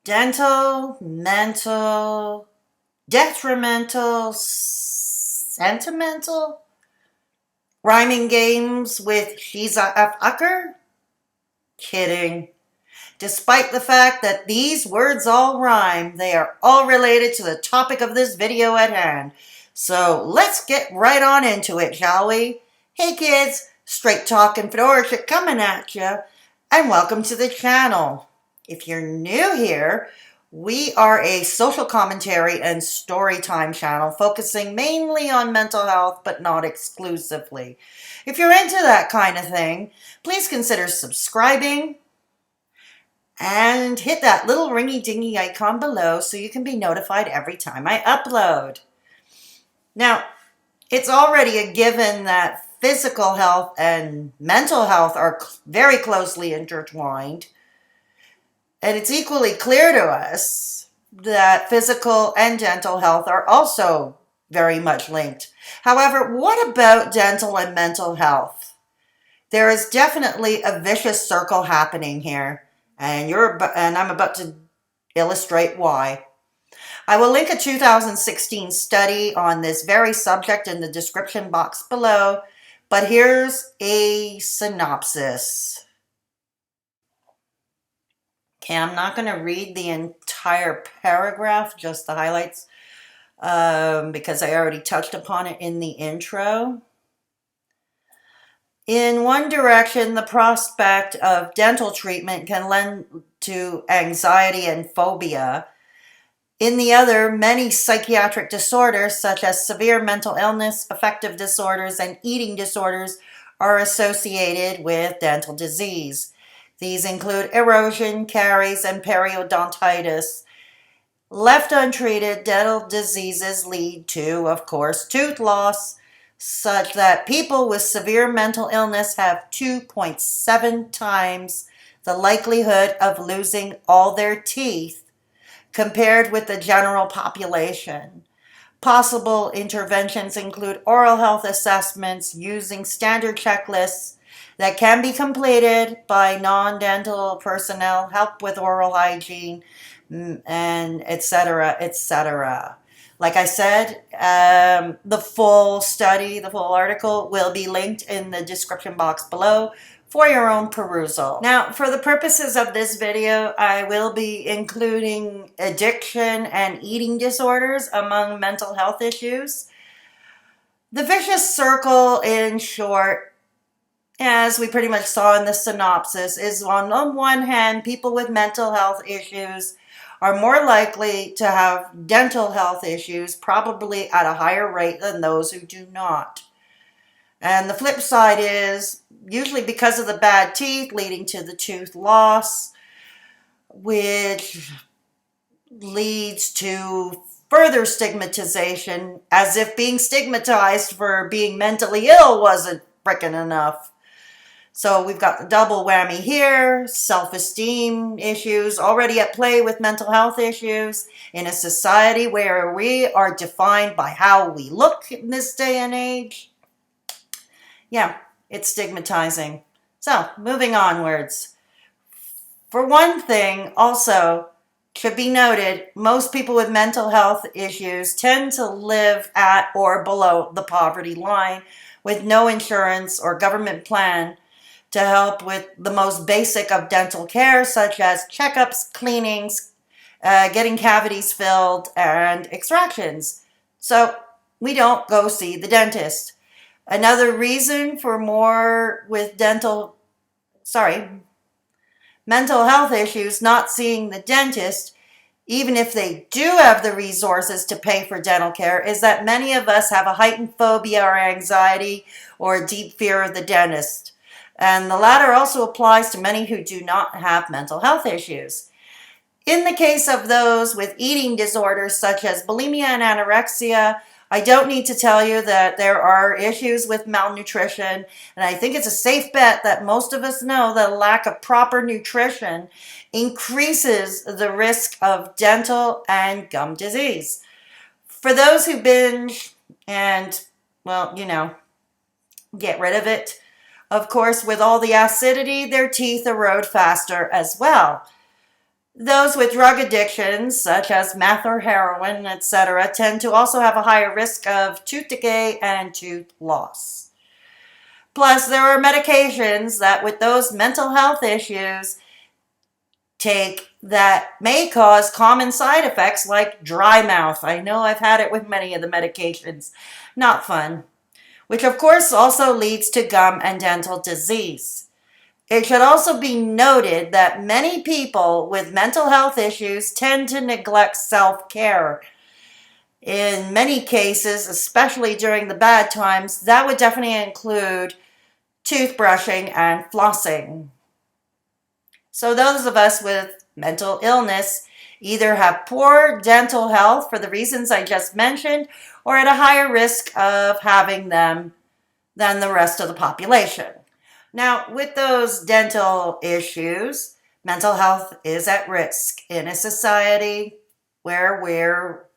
dental, mental, detrimental, sentimental, rhyming games with she's a fucker? Kidding. Despite the fact that these words all rhyme, they are all related to the topic of this video at hand. So let's get right on into it, shall we? Hey kids, straight talking Fedora Chic coming at you, and welcome to the channel. If you're new here, we are a social commentary and story time channel focusing mainly on mental health, but not exclusively. If you're into that kind of thing, please consider subscribing and hit that little ringy-dingy icon below so you can be notified every time I upload. Now, it's already a given that physical health and mental health are very closely intertwined. And it's equally clear to us that physical and dental health are also very much linked. However, what about dental and mental health? There is definitely a vicious circle happening here, and I'm about to illustrate why. I will link a 2016 study on this very subject in the description box below, but here's a synopsis. Okay, I'm not going to read the entire paragraph, just the highlights, because I already touched upon it in the intro. In one direction, the prospect of dental treatment can lend to anxiety and phobia. In the other, many psychiatric disorders, such as severe mental illness, affective disorders, and eating disorders, are associated with dental disease. These include erosion, caries, and periodontitis. Left untreated, dental diseases lead to, of course, tooth loss, such that people with severe mental illness have 2.7 times the likelihood of losing all their teeth compared with the general population. Possible interventions include oral health assessments using standard checklists that can be completed by non-dental personnel, help with oral hygiene, and etc., etc. Like I said, the full study, the full article will be linked in the description box below for your own perusal. Now, for the purposes of this video, I will be including addiction and eating disorders among mental health issues. The vicious circle, in short, as we pretty much saw in the synopsis, is on one hand, people with mental health issues are more likely to have dental health issues, probably at a higher rate than those who do not. And the flip side is usually because of the bad teeth leading to the tooth loss, which leads to further stigmatization, as if being stigmatized for being mentally ill wasn't frickin' enough. So we've got the double whammy here, self-esteem issues already at play with mental health issues in a society where we are defined by how we look in this day and age. Yeah, it's stigmatizing. So, moving onwards. For one thing, also, should be noted, most people with mental health issues tend to live at or below the poverty line with no insurance or government plan to help with the most basic of dental care, such as checkups, cleanings, getting cavities filled, and extractions. So we don't go see the dentist. Another reason for more with mental health issues not seeing the dentist, even if they do have the resources to pay for dental care, is that many of us have a heightened phobia or anxiety or a deep fear of the dentist. And the latter also applies to many who do not have mental health issues. In the case of those with eating disorders such as bulimia and anorexia, I don't need to tell you that there are issues with malnutrition, and I think it's a safe bet that most of us know that a lack of proper nutrition increases the risk of dental and gum disease. For those who binge and, well, get rid of it, of course, with all the acidity, their teeth erode faster as well. Those with drug addictions, such as meth or heroin, etc., tend to also have a higher risk of tooth decay and tooth loss. Plus, there are medications that, with those mental health issues, take that may cause common side effects like dry mouth. I know I've had it with many of the medications. Not fun. Which, of course, also leads to gum and dental disease. It should also be noted that many people with mental health issues tend to neglect self-care. In many cases, especially during the bad times, that would definitely include toothbrushing and flossing. So those of us with mental illness either have poor dental health for the reasons I just mentioned, or at a higher risk of having them than the rest of the population. Now, with those dental issues, mental health is at risk in a society where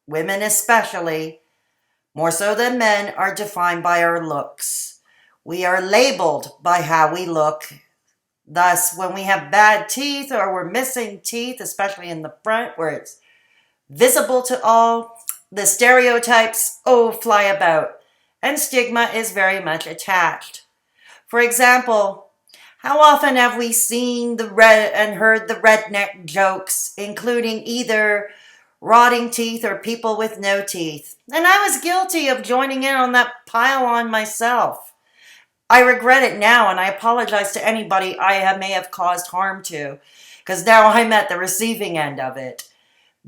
women especially, more so than men, are defined by our looks. We are labeled by how we look. Thus, when we have bad teeth or we're missing teeth, especially in the front where it's visible to all, the stereotypes, fly about, and stigma is very much attached. For example, how often have we seen the red and heard the redneck jokes, including either rotting teeth or people with no teeth? And I was guilty of joining in on that pile on myself. I regret it now, and I apologize to anybody may have caused harm to, because now I'm at the receiving end of it.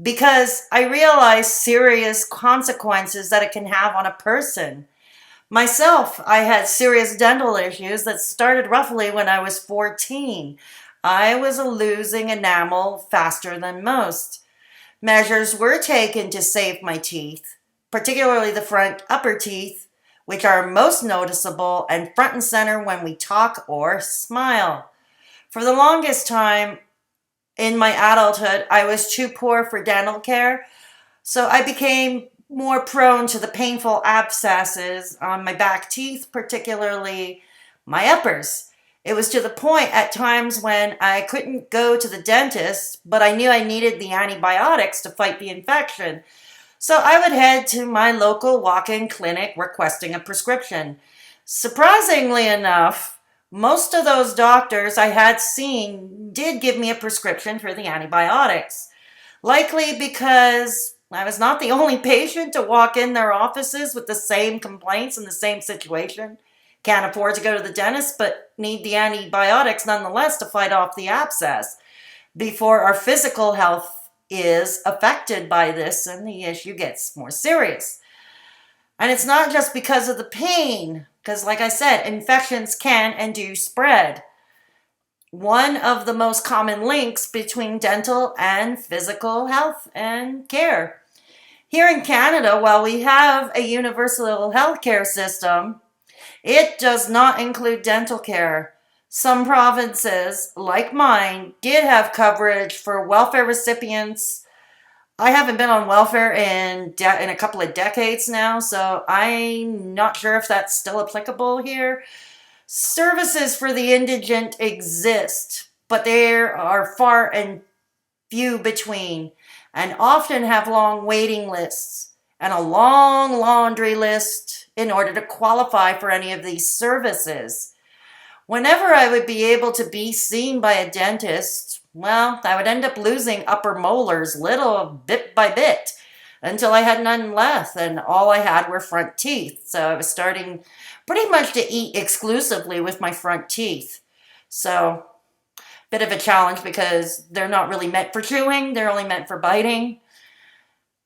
Because I realize serious consequences that it can have on a person. Myself, I had serious dental issues that started roughly when I was 14. I was losing enamel faster than most. Measures were taken to save my teeth, particularly the front upper teeth, which are most noticeable and front and center when we talk or smile. For the longest time in my adulthood, I was too poor for dental care, so I became more prone to the painful abscesses on my back teeth, particularly my uppers. It was to the point at times when I couldn't go to the dentist, but I knew I needed the antibiotics to fight the infection. So I would head to my local walk-in clinic requesting a prescription. Surprisingly enough, most of those doctors I had seen did give me a prescription for the antibiotics. Likely because I was not the only patient to walk in their offices with the same complaints in the same situation. Can't afford to go to the dentist, but need the antibiotics nonetheless to fight off the abscess before our physical health is affected by this and the issue gets more serious. And it's not just because of the pain, because like I said, infections can and do spread. One of the most common links between dental and physical health and care. Here in Canada, while we have a universal healthcare system, it does not include dental care. Some provinces, like mine, did have coverage for welfare recipients. I haven't been on welfare in a couple of decades now, so I'm not sure if that's still applicable here. Services for the indigent exist, but there are far and few between, and often have long waiting lists and a long laundry list in order to qualify for any of these services. Whenever I would be able to be seen by a dentist, well, I would end up losing upper molars little bit by bit until I had none left and all I had were front teeth. So I was starting pretty much to eat exclusively with my front teeth. So, bit of a challenge because they're not really meant for chewing, they're only meant for biting.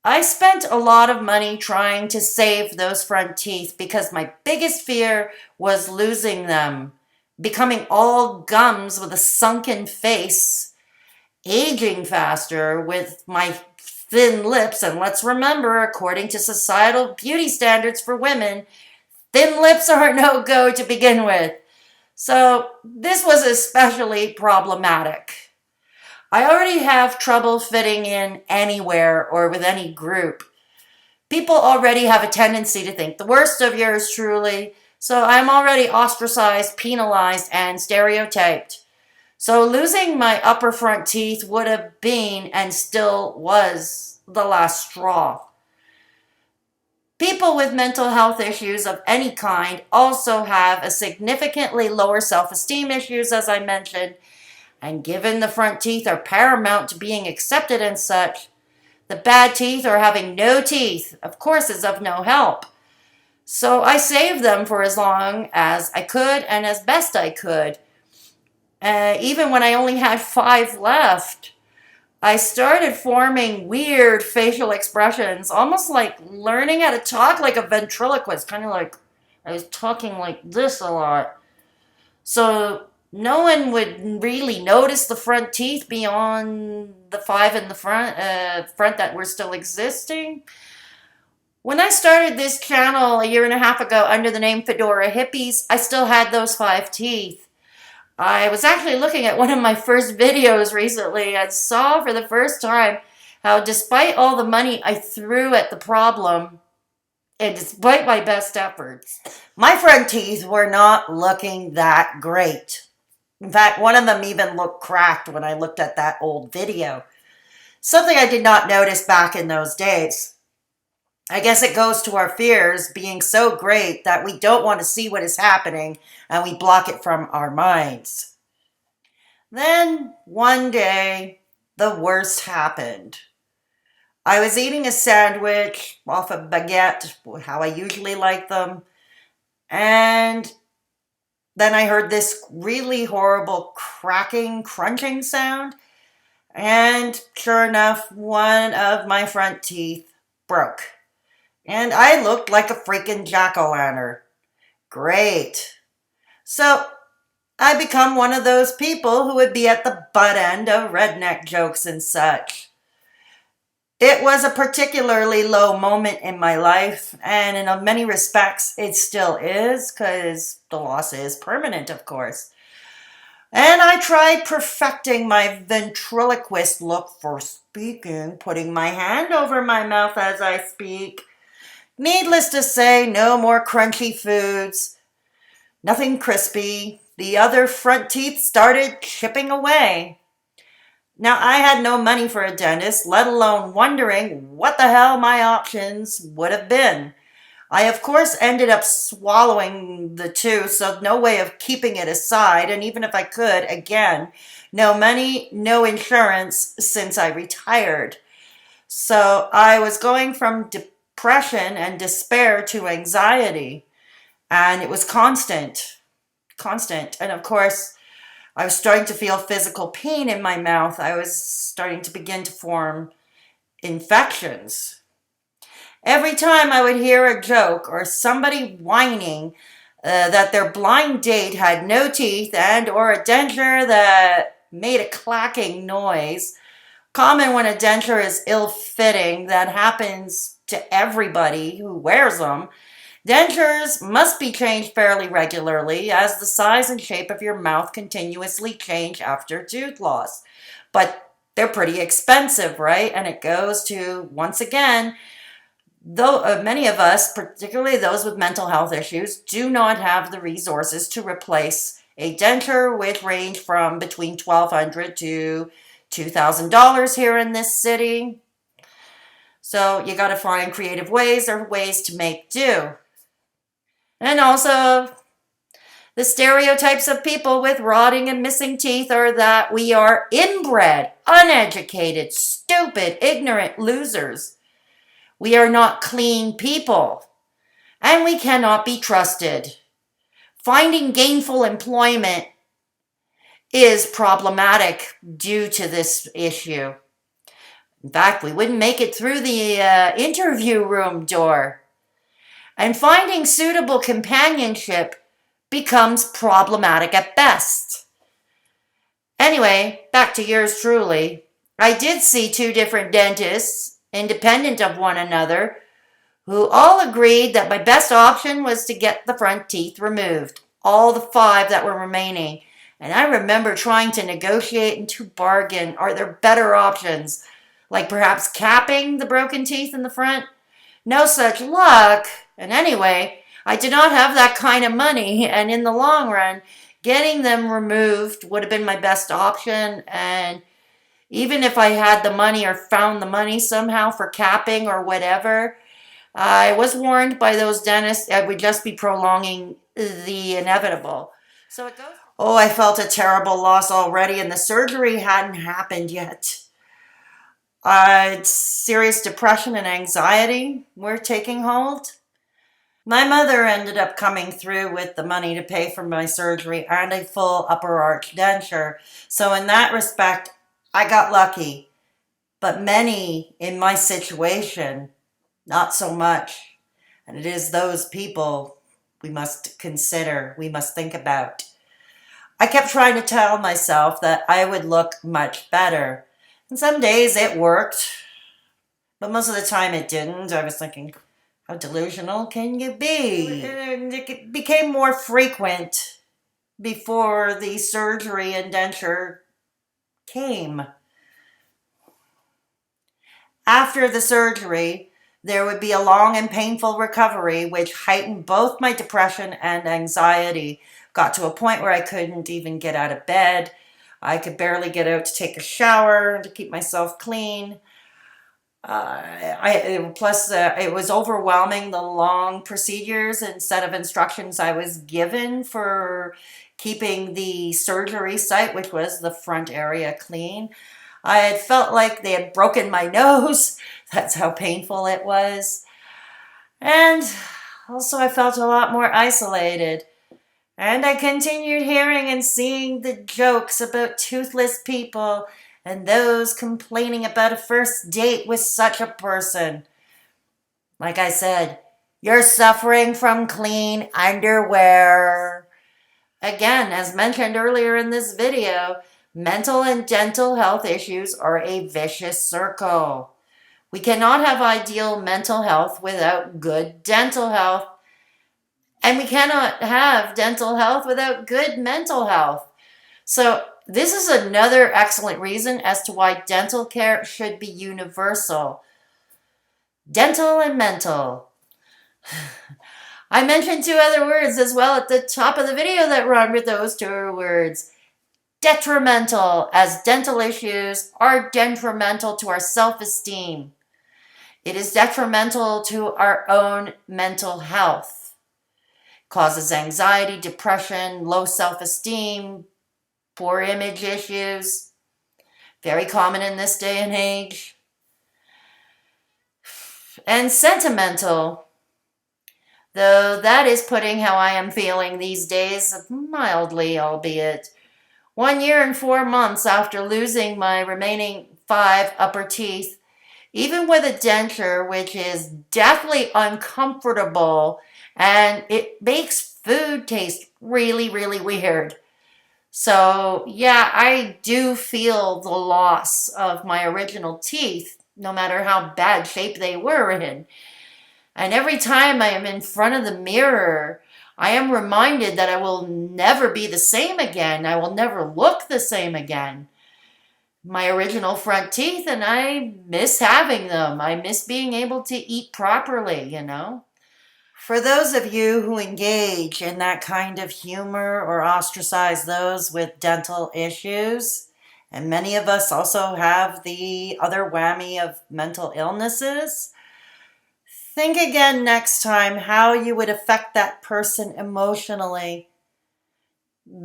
I spent a lot of money trying to save those front teeth because my biggest fear was losing them, becoming all gums with a sunken face, aging faster with my thin lips, and let's remember, according to societal beauty standards for women, thin lips are no go to begin with. So this was especially problematic. I already have trouble fitting in anywhere or with any group. People already have a tendency to think the worst of yours truly, so I'm already ostracized, penalized, and stereotyped. So losing my upper front teeth would have been and still was the last straw. People with mental health issues of any kind also have a significantly lower self-esteem issues, as I mentioned, and given the front teeth are paramount to being accepted and such, the bad teeth or having no teeth, of course, is of no help. So I saved them for as long as I could and as best I could. Even when I only had 5 left, I started forming weird facial expressions, almost like learning how to talk like a ventriloquist, kind of like I was talking like this a lot. So no one would really notice the front teeth beyond the 5 in the front that were still existing. When I started this channel a year and a half ago under the name Fedora Hippies, I still had those 5 teeth. I was actually looking at one of my first videos recently and saw for the first time how despite all the money I threw at the problem, and despite my best efforts, my front teeth were not looking that great. In fact, one of them even looked cracked when I looked at that old video. Something I did not notice back in those days. I guess it goes to our fears being so great that we don't want to see what is happening and we block it from our minds. Then, one day, the worst happened. I was eating a sandwich off a baguette, how I usually like them, and then I heard this really horrible cracking, crunching sound, and sure enough, one of my front teeth broke. And I looked like a freaking jack-o'-lantern. Great. So, I become one of those people who would be at the butt end of redneck jokes and such. It was a particularly low moment in my life, and in many respects, it still is, because the loss is permanent, of course. And I tried perfecting my ventriloquist look for speaking, putting my hand over my mouth as I speak. Needless to say, no more crunchy foods, nothing crispy. The other front teeth started chipping away. Now, I had no money for a dentist, let alone wondering what the hell my options would have been. I, of course, ended up swallowing the tooth, so no way of keeping it aside, and even if I could, again, no money, no insurance since I retired. So I was going from depression and despair to anxiety, and it was constant. And of course, I was starting to feel physical pain in my mouth. I was starting to begin to form infections. Every time I would hear a joke or somebody whining that their blind date had no teeth and or a denture that made a clacking noise, common when a denture is ill-fitting, that happens to everybody who wears them. Dentures must be changed fairly regularly as the size and shape of your mouth continuously change after tooth loss. But they're pretty expensive, right? And it goes to, once again, though many of us, particularly those with mental health issues, do not have the resources to replace a denture, which range from between $1,200 to $2,000 here in this city. So you got to find creative ways or ways to make do. And also, the stereotypes of people with rotting and missing teeth are that we are inbred, uneducated, stupid, ignorant losers. We are not clean people, and we cannot be trusted. Finding gainful employment is problematic due to this issue. In fact, we wouldn't make it through the interview room door. And finding suitable companionship becomes problematic at best. Anyway, back to yours truly. I did see 2 different dentists, independent of one another, who all agreed that my best option was to get the front teeth removed, all the 5 that were remaining. And I remember trying to negotiate and to bargain, are there better options, like perhaps capping the broken teeth in the front? No such luck. And anyway, I did not have that kind of money, and in the long run, Getting them removed would have been my best option, and even if I had the money or found the money somehow for capping or whatever, I was warned by those dentists I would just be prolonging the inevitable. So it goes. Oh, I felt a terrible loss already, and the surgery hadn't happened yet. Serious depression and anxiety were taking hold. My mother ended up coming through with the money to pay for my surgery and a full upper arch denture. So in that respect, I got lucky. But many in my situation, not so much. And it is those people we must consider, we must think about. I kept trying to tell myself that I would look much better. And some days it worked, but most of the time it didn't. I was thinking, how delusional can you be? And it became more frequent before the surgery and denture came. After the surgery, there would be a long and painful recovery, which heightened both my depression and anxiety. Got to a point where I couldn't even get out of bed. I could barely get out to take a shower to keep myself clean. It was overwhelming, the long procedures and set of instructions I was given for keeping the surgery site, which was the front area, clean. I had felt like they had broken my nose. That's how painful it was. And also I felt a lot more isolated. And I continued hearing and seeing the jokes about toothless people and those complaining about a first date with such a person. Like I said, you're suffering from clean underwear. Again, as mentioned earlier in this video, mental and dental health issues are a vicious circle. We cannot have ideal mental health without good dental health, and we cannot have dental health without good mental health. So this is another excellent reason as to why dental care should be universal. Dental and mental. I mentioned two other words as well at the top of the video that rhyme with those two words. Detrimental, as dental issues are detrimental to our self-esteem. It is detrimental to our own mental health. Causes anxiety, depression, low self-esteem, poor image issues. Very common in this day and age. And sentimental, though that is putting how I am feeling these days, mildly albeit. 1 year and 4 months after losing my remaining 5 upper teeth, even with a denture, which is deathly uncomfortable and it makes food taste really, really weird. So yeah, I do feel the loss of my original teeth, no matter how bad shape they were in. And every time I am in front of the mirror, I am reminded that I will never be the same again. I will never look the same again. My original front teeth, and I miss having them. I miss being able to eat properly, you know. For those of you who engage in that kind of humor or ostracize those with dental issues, and many of us also have the other whammy of mental illnesses, think again next time how you would affect that person emotionally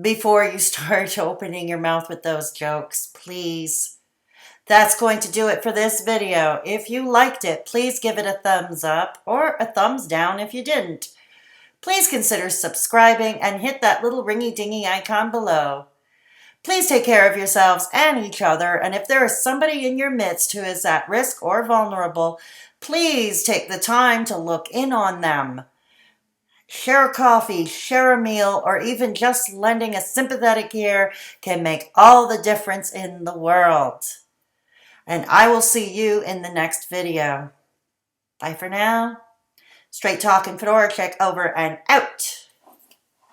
before you start opening your mouth with those jokes, please. That's going to do it for this video. If you liked it, please give it a thumbs up or a thumbs down if you didn't. Please consider subscribing and hit that little ringy-dingy icon below. Please take care of yourselves and each other, and if there is somebody in your midst who is at risk or vulnerable, please take the time to look in on them. Share a coffee, share a meal, or even just lending a sympathetic ear can make all the difference in the world. And I will see you in the next video. Bye for now. Straight Talkin' Fedora check over and out.